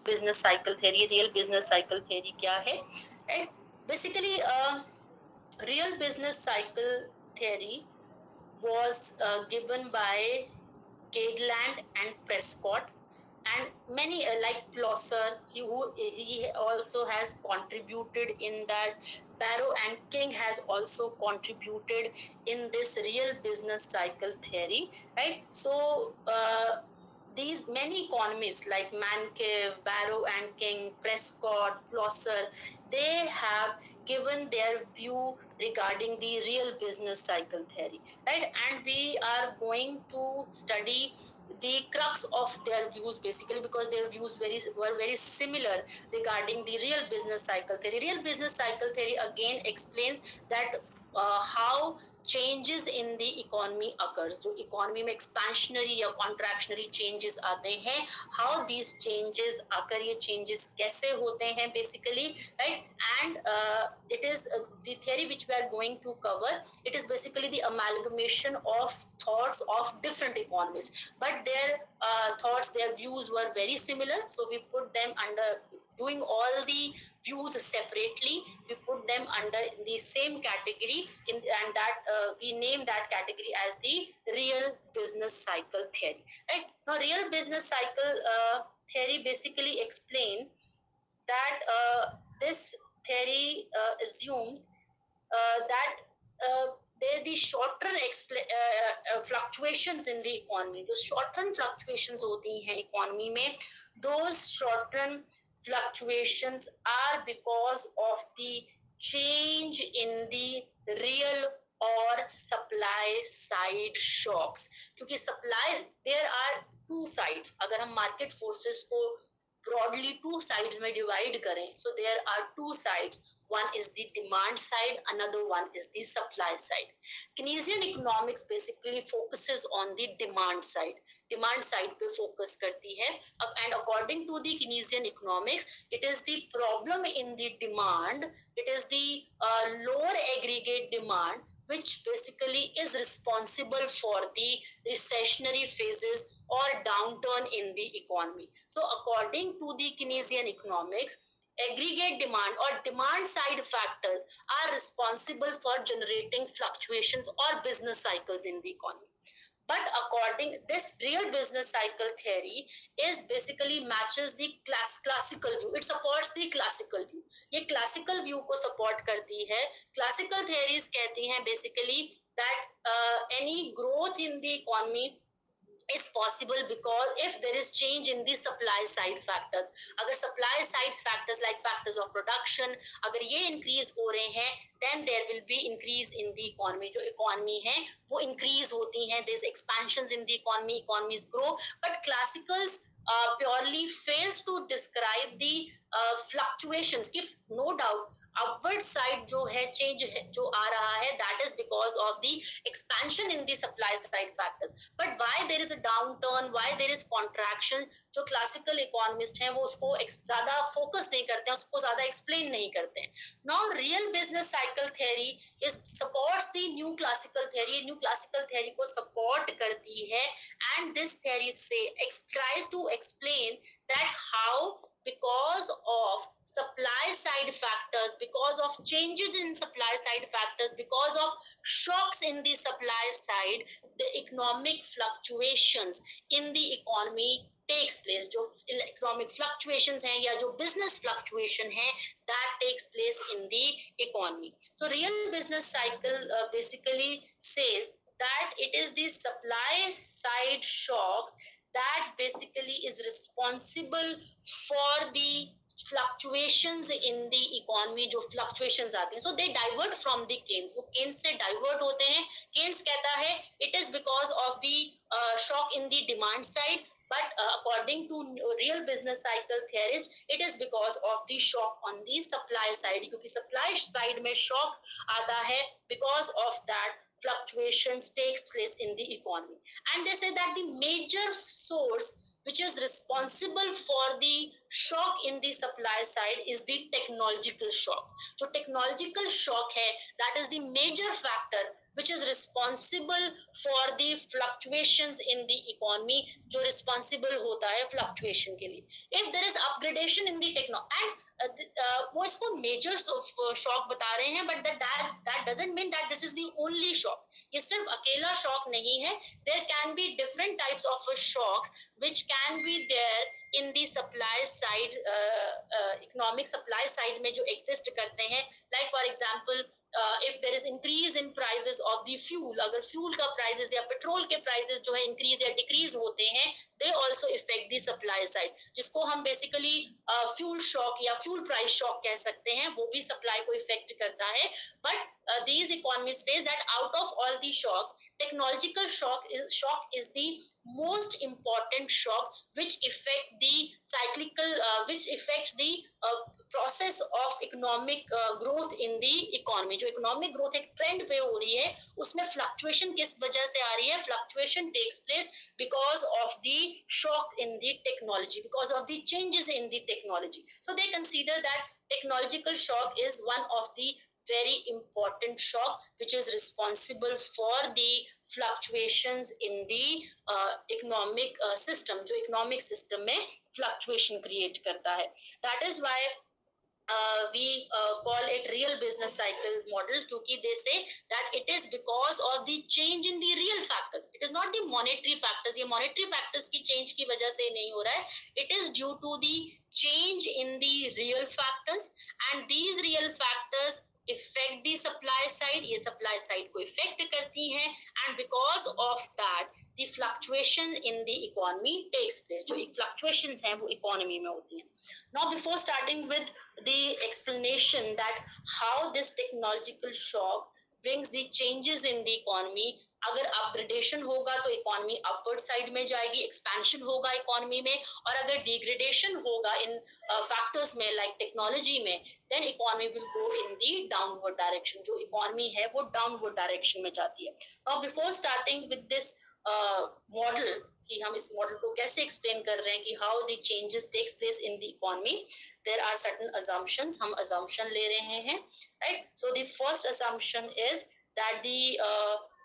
business cycle theory. Real business cycle theory क्या है? Right? Basically, real business cycle theory was given by Cadeland and Prescott, and many like Plosser, he also has contributed in that. Barrow and King has also contributed in this real business cycle theory, right? So these many economists like Mankiw, Barrow and King, Prescott, Plosser, they have given their view regarding the real business cycle theory, right? And we are going to study the crux of their views, basically because their views were very similar regarding the real business cycle theory. Real business cycle theory again explains that how changes in the economy occurs. जो economy में expansionary या contractionary changes आते हैं, how these changes occur, ये changes कैसे होते हैं basically, right? And it is the theory which we are going to cover. It is basically the amalgamation of thoughts of different economists, but their thoughts, their views were very similar, so we put them under, doing all the views separately, we put them under the same category and that we name that category as the real business cycle theory, right? Now real business cycle theory basically explain that this theory assumes that there the short-term fluctuations in the economy, जो short-term fluctuations होती हैं economy में, those short-term fluctuations are because of the change in the real or supply side shocks. क्योंकि supply, there are two sides. अगर हम market forces को broadly two sides में divide करें, so there are two sides. One is the demand side, another one is the supply side. Keynesian economics basically focuses on the demand side. Demand side पे focus करती है, and according to the Keynesian economics, it is the problem in the demand, it is the lower aggregate demand which basically is responsible for the recessionary phases or downturn in the economy. So according to the Keynesian economics, aggregate demand or demand side factors are responsible for generating fluctuations or business cycles in the economy. But according this real business cycle theory is basically matches the classical view. It supports the classical view. ये classical view को support करती है. Classical theories कहती हैं basically that any growth in the economy is possible because if there is change in the supply side factors. अगर supply side factors like factors of production अगर ये increase हो रहे हैं, then there will be increase in the economy. जो economy है वो increase होती हैं, there's expansions in the economy, economies grow, but classicals purely fails to describe the fluctuations. If no doubt upward side जो है change जो आ रहा है, that is because of the expansion in the supply side factors. But why there is a downturn, why there is contraction, जो classical economist हैं वो उसको ज़्यादा focus नहीं करते हैं, उसको ज़्यादा explain नहीं करते हैं. Now real business cycle theory is supports the new classical theory. New classical theory को support करती है, and this theory tries to explain that how because of supply side factors, because of changes in supply side factors, because of shocks in the supply side, the economic fluctuations in the economy takes place. जो economic fluctuations हैं या जो business fluctuation है, that takes place in the economy. So real business cycle basically says that it is the supply side shocks that basically is responsible for the fluctuations in the economy. जो fluctuations आते हैं, so they divert from the Keynes. वो Keynes से divert होते हैं. Keynes कहता है it is because of the shock in the demand side, but according to real business cycle theorists, it is because of the shock on the supply side. क्योंकि supply side में shock आता है, because of that fluctuations takes place in the economy. And they say that the major source which is responsible for the shock in the supply side is the technological shock. जो technological shock है, that is the major factor which is responsible for the fluctuations in the economy, जो responsible होता है fluctuation के लिए. If there is upgradation in the technology and वो इसको major shock बता रहे हैं, but that doesn't mean that this is the only shock. ये सिर्फ अकेला shock नहीं है. There can be different types of shocks which can be there in the supply side, economic supply side में जो exist करते हैं. Like for example, if there is increase in prices of the fuel, अगर fuel का prices या petrol के prices जो है increase या decrease होते हैं, they also affect the supply side, जिसको हम basically fuel shock या fuel price shock कह सकते हैं, वो भी supply को affect करता है. But these economists say that out of all the shocks, technological shock is the most important shock which affect the cyclical, which affects the process of economic growth in the economy. जो economic growth एक trend पे हो रही है, उसमें fluctuation किस वजह से आ रही है? Fluctuation takes place because of the shock in the technology, because of the changes in the technology. So they consider that technological shock is one of the very important shock which is responsible for the fluctuations in the economic system, जो economic system में fluctuation create करता है. That is why we call it real business cycle model, क्योंकि they say that it is because of the change in the real factors. It is not the monetary factors. ये monetary factors की change की वजह से नहीं हो रहा है. It is due to the change in the real factors, and these real factors affect the supply side. ये supply side को affect करती हैं, and because of that the fluctuation in the economy takes place. जो fluctuations हैं वो economy में होती हैं. Now before starting with the explanation that how this technological shock brings the changes in the economy, अगर upgradation होगा तो economy upward side में जाएगी, expansion होगा economy में, और अगर degradation होगा in factors में like technology में, then economy will go in the downward direction. जो economy है वो downward direction में जाती है. Now before starting with this model, कि हम इस मॉडल को कैसे एक्सप्लेन कर रहे हैं कि how the changes takes place in the economy, there are certain assumptions. हम assumption ले रहे हैं, right? So the first assumption is that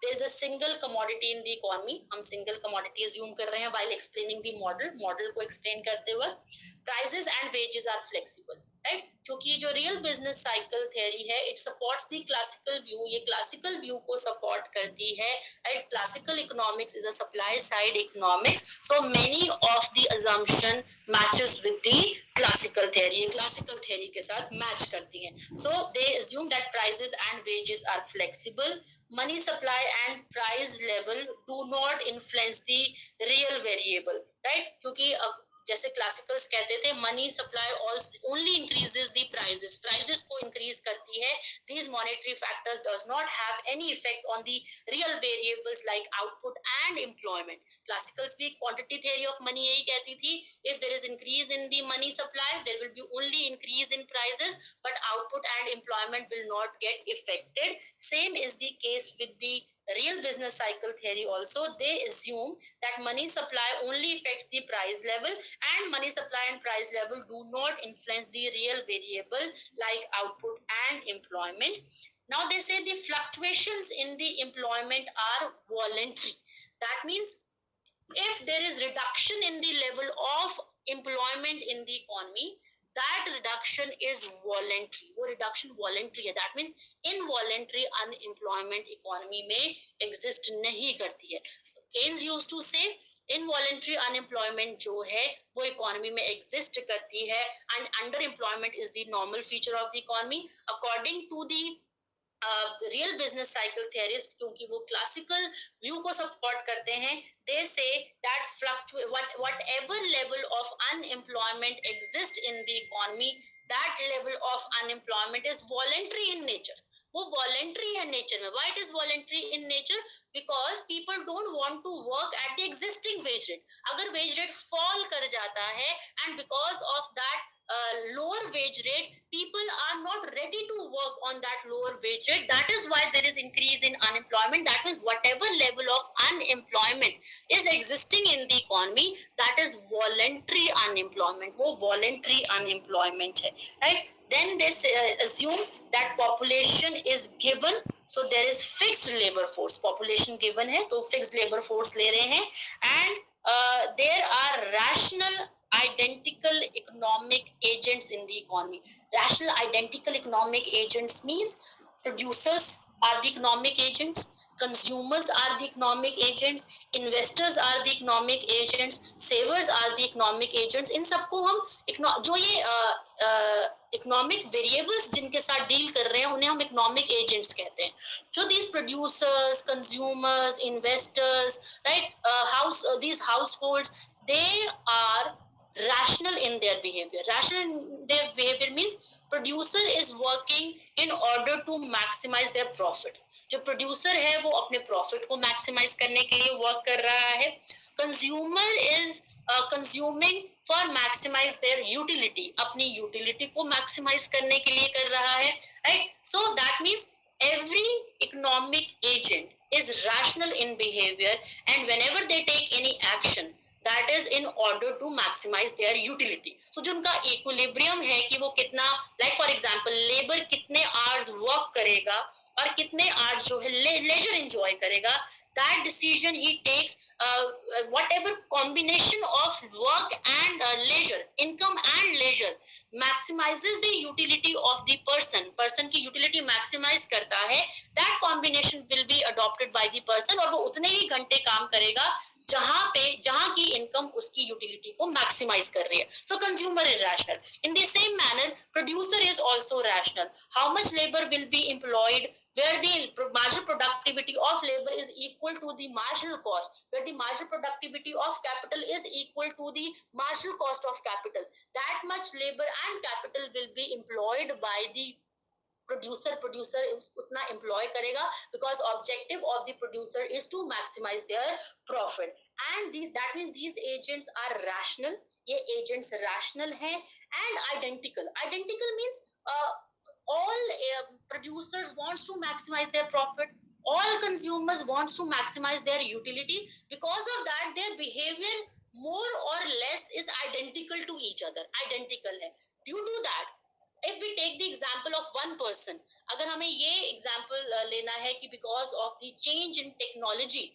there is a single commodity in the economy. हम single commodity assume कर रहे हैं while explaining the model को explain करते वक्त. Prices and wages are flexible, right? क्योंकि जो real business cycle theory है, it supports the classical view. ये classical view को support करती है, right? Classical economics is a supply side economics, so many of the assumption matches with the classical theory. ये classical theory के साथ match करती हैं. So they assume that prices and wages are flexible. Money supply and price level do not influence the real variable, right? क्योंकि जैसे classicals कहते थे money supply only increases the prices, prices को increase करती है. these monetary factors does not have any effect on the real variables like output and employment. Classicals भी quantity theory of money यही कहती थी, if there is increase in the money supply there will be only increase in prices, but output and employment will not get affected. Same is the case with the real business cycle theory also. They assume that money supply only affects the price level, and money supply and price level do not influence the real variable like output and employment. Now they say the fluctuations in the employment are voluntary. That means if there is reduction in the level of employment in the economy, that reduction is voluntary. वो reduction voluntary है. That means involuntary unemployment economy में exist नहीं करती है. Keynes used to say involuntary unemployment जो है वो economy में exist करती है, and underemployment is the normal feature of the economy. According to the real business cycle theorists, क्योंकि वो classical view को support करते हैं, they say that whatever level of unemployment exists in the economy, that level of unemployment is voluntary in nature. वो voluntary है nature में. Why it is voluntary in nature? Because people don't want to work at the existing wage rate. अगर wage rate fall कर जाता है and because of that lower wage rate, people are not ready to work on that lower wage rate. That is why there is increase in unemployment. That means whatever level of unemployment is existing in the economy, that is voluntary unemployment. वो voluntary unemployment है, right? Then they assume that population is given, so there is fixed labor force. Population given है तो fixed labor force ले रहे हैं, and there are rational identical economic agents in the economy. Rational identical economic agents means producers are the economic agents, consumers are the economic agents, investors are the economic agents, savers are the economic agents. इन सबको हम जो ये economic variables जिनके साथ deal कर रहे हैं उन्हें हम economic agents कहते हैं. So these producers, consumers, investors, right, these households, they are rational in their behavior. Rational in their behavior means producer is working in order to maximize their profit. जो producer है वो अपने profit को maximize करने के लिए work कर रहा है. Consumer is consuming for maximize their utility. अपनी utility को maximize करने के लिए कर रहा है, right? So that means every economic agent is rational in behavior, and whenever they take any action, that is in order to maximize their utility. So जो उनका equilibrium है कि वो कितना, like for example, labor कितने hours work करेगा और कितने hours जो है leisure enjoy करेगा, that decision he takes, whatever combination of work and leisure, income and leisure maximizes the utility of the person की utility maximize करता है, that combination will be adopted by the person, और वो उतने ही घंटे काम करेगा जहां की इनकम उसकी यूटिलिटी को मैक्सिमाइज कर रही है. सो consumer is rational. In the same manner producer is also rational. How much labour will be employed where the marginal productivity of labor is equal to the marginal cost, where the marginal productivity of capital is equal to the marginal cost of capital, that much labor and capital will be employed by the producer उतना employ करेगा, because objective of the producer is to maximize their profit. And that means these agents are rational. ये agents rational हैं and identical means all producers wants to maximize their profit, all consumers wants to maximize their utility. Because of that their behavior more or less is identical to each other, identical है. Due to that, if we take the example of one person, अगर हमें ये example लेना है कि because of the change in technology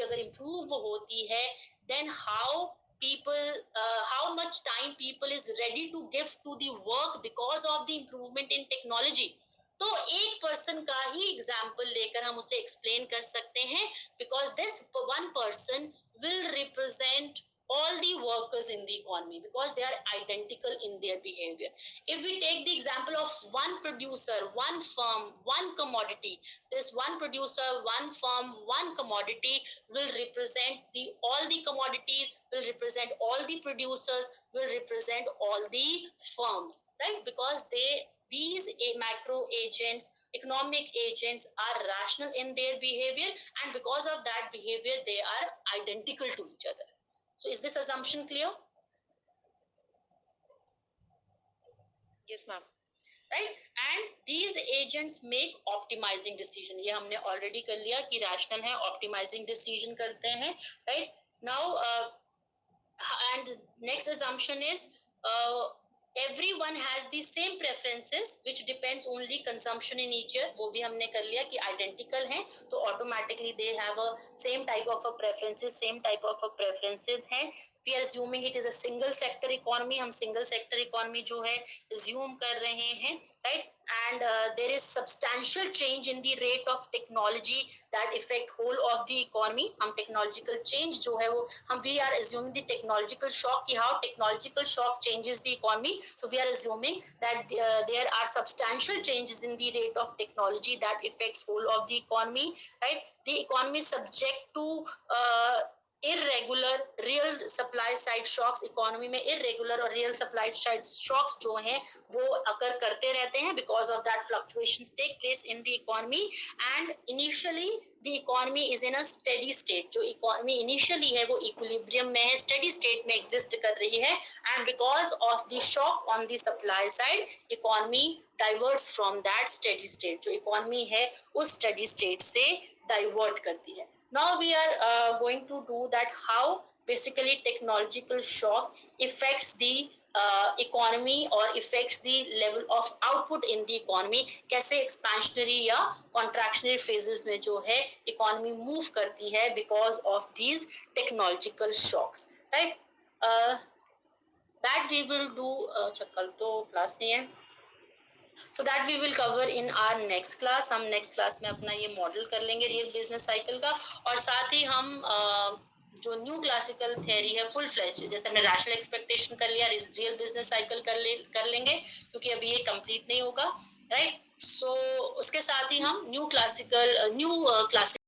अगर improve होती है, then how much time people is ready to give to the work because of the improvement in technology. तो एक person का ही example लेकर हम उसे explain कर सकते हैं, because this one person will represent all the workers in the economy, because they are identical in their behavior. If we take the example of one producer, one firm, one commodity, this one producer, one firm, one commodity will represent all the commodities, will represent all the producers, will represent all the firms, right? Because these macro agents, economic agents are rational in their behavior, and because of that behavior they are identical to each other. So is this assumption clear? Yes, ma'am. Right? And these agents make optimizing decision. ये हमने already कर लिया कि rational है, optimizing decision करते हैं, right? Now, and next assumption is everyone has the same preferences which depends only consumption in each year. वो भी हमने कर लिया कि identical हैं, तो automatically they have a same type of a preferences हैं. We are assuming it is a single sector economy. हम single sector economy जो है assume कर रहे हैं, right? And there is substantial change in the rate of technology that affect whole of the economy. हम technological change जो है वो we are assuming the technological shock, कि how technological shock changes the economy. So we are assuming that there are substantial changes in the rate of technology that affects whole of the economy, right? The economy is subject to irregular real supply side shocks. Economy में irregular और real supply side shocks जो हैं वो occur करते रहते हैं, because of that fluctuations take place in the economy, and initially the economy is in a steady state. जो economy initially है वो equilibrium में है, steady state में exist कर रही है, and because of the shock on the supply side, economy diverts from that steady state. जो economy है उस steady state से divert करती है. Now we are going to do that how basically technological shock affects the economy or affects the level of output in the economy. कैसे expansionary या contractionary phases में जो है economy move करती है because of these technological shocks, right? That we will do. कल तो class नहीं है. So that we will cover in our next class. हम next class में अपना ये model कर लेंगे real business cycle का, और साथ ही हम जो न्यू क्लासिकल थ्योरी है फुल फ्लेज, जैसे हमने रैशनल एक्सपेक्टेशन कर लिया, रियल बिजनेस साइकिल कर लेंगे क्योंकि अभी ये कंप्लीट नहीं होगा, राइट? सो उसके साथ ही हम न्यू क्लासिकल